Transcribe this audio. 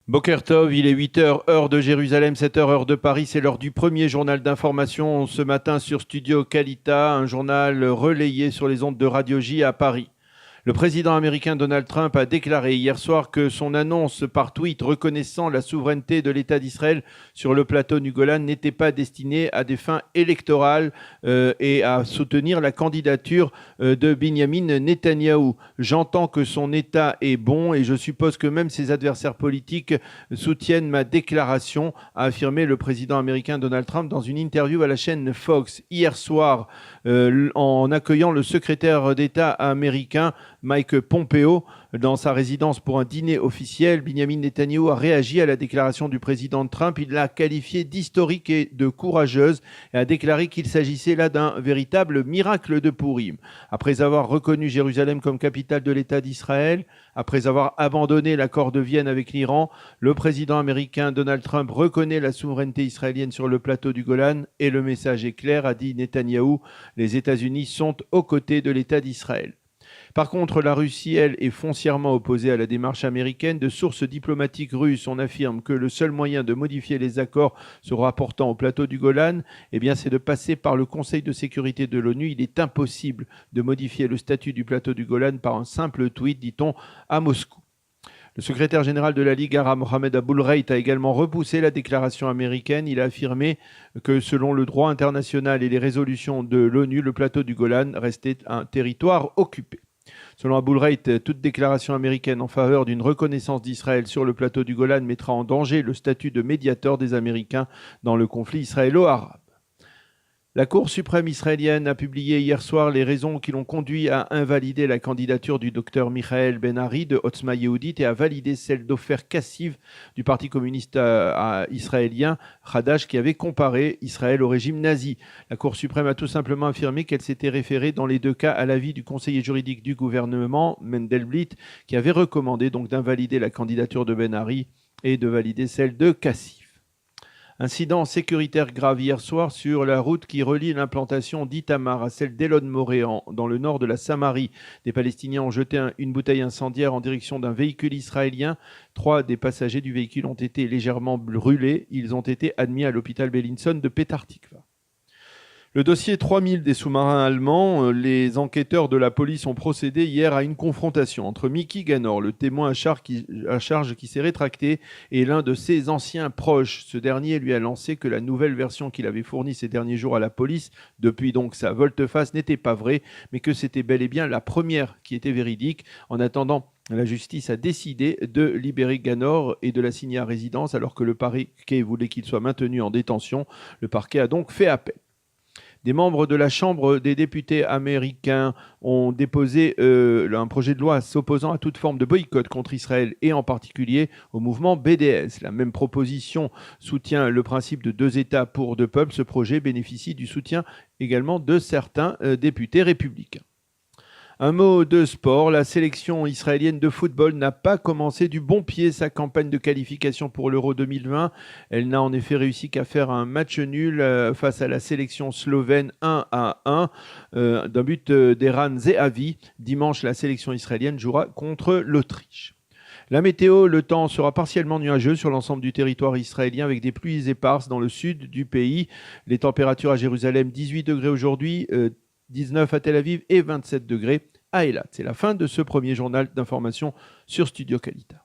Boker Tov, il est 8 heures, heure de Jérusalem, 7 heures, heure de Paris. C'est l'heure du premier journal d'information ce matin sur Studio Kalita, un journal relayé sur les ondes de Radio J à Paris. Le président américain Donald Trump a déclaré hier soir que son annonce par tweet reconnaissant la souveraineté de l'État d'Israël sur le plateau du Golan n'était pas destinée à des fins électorales et à soutenir la candidature de Binyamin Netanyahou. J'entends que son État est bon et je suppose que même ses adversaires politiques soutiennent ma déclaration, a affirmé le président américain Donald Trump dans une interview à la chaîne Fox hier soir en accueillant le secrétaire d'État américain Mike Pompeo dans sa résidence pour un dîner officiel. Binyamin Netanyahou a réagi à la déclaration du président Trump. Il l'a qualifiée d'historique et de courageuse et a déclaré qu'il s'agissait là d'un véritable miracle de Pourim. Après avoir reconnu Jérusalem comme capitale de l'État d'Israël, après avoir abandonné l'accord de Vienne avec l'Iran, le président américain Donald Trump reconnaît la souveraineté israélienne sur le plateau du Golan et le message est clair, a dit Netanyahou. Les États-Unis sont aux côtés de l'État d'Israël. Par contre, la Russie, elle, est foncièrement opposée à la démarche américaine. De sources diplomatiques russes, on affirme que le seul moyen de modifier les accords se rapportant au plateau du Golan, c'est de passer par le Conseil de sécurité de l'ONU. Il est impossible de modifier le statut du plateau du Golan par un simple tweet, dit-on, à Moscou. Le secrétaire général de la Ligue arabe, Mohamed Aboulreit, a également repoussé la déclaration américaine. Il a affirmé que selon le droit international et les résolutions de l'ONU, le plateau du Golan restait un territoire occupé. Selon Aboulreit, toute déclaration américaine en faveur d'une reconnaissance d'Israël sur le plateau du Golan mettra en danger le statut de médiateur des Américains dans le conflit israélo-arabe. La Cour suprême israélienne a publié hier soir les raisons qui l'ont conduit à invalider la candidature du docteur Michael Ben-Ari de Otzma Yehudit et à valider celle d'Ofer Kassiv du Parti communiste israélien, Hadash, qui avait comparé Israël au régime nazi. La Cour suprême a tout simplement affirmé qu'elle s'était référée dans les deux cas à l'avis du conseiller juridique du gouvernement, Mendelblit, qui avait recommandé donc d'invalider la candidature de Ben-Ari et de valider celle de Kassiv. Incident sécuritaire grave hier soir sur la route qui relie l'implantation d'Itamar à celle d'Elon-Moré dans le nord de la Samarie. Des Palestiniens ont jeté une bouteille incendiaire en direction d'un véhicule israélien. 3 des passagers du véhicule ont été légèrement brûlés. Ils ont été admis à l'hôpital Bellinson de Petah Tikva. Le dossier 3000 des sous-marins allemands, les enquêteurs de la police ont procédé hier à une confrontation entre Mickey Ganor, le témoin à charge qui s'est rétracté, et l'un de ses anciens proches. Ce dernier lui a lancé que la nouvelle version qu'il avait fournie ces derniers jours à la police, depuis donc sa volte-face, n'était pas vraie, mais que c'était bel et bien la première qui était véridique. En attendant, la justice a décidé de libérer Ganor et de l'assigner à résidence alors que le parquet voulait qu'il soit maintenu en détention. Le parquet a donc fait appel. Des membres de la Chambre des députés américains ont déposé un projet de loi s'opposant à toute forme de boycott contre Israël et en particulier au mouvement BDS. La même proposition soutient le principe de 2 États pour 2 peuples. Ce projet bénéficie du soutien également de certains députés républicains. Un mot de sport, la sélection israélienne de football n'a pas commencé du bon pied sa campagne de qualification pour l'Euro 2020. Elle n'a en effet réussi qu'à faire un match nul face à la sélection slovène 1-1 d'un but d'Eran Zehavi. Dimanche, la sélection israélienne jouera contre l'Autriche. La météo, le temps sera partiellement nuageux sur l'ensemble du territoire israélien avec des pluies éparses dans le sud du pays. Les températures à Jérusalem, 18 degrés aujourd'hui, 19 à Tel Aviv et 27 degrés à Eilat. C'est la fin de ce premier journal d'information sur Studio Kalita.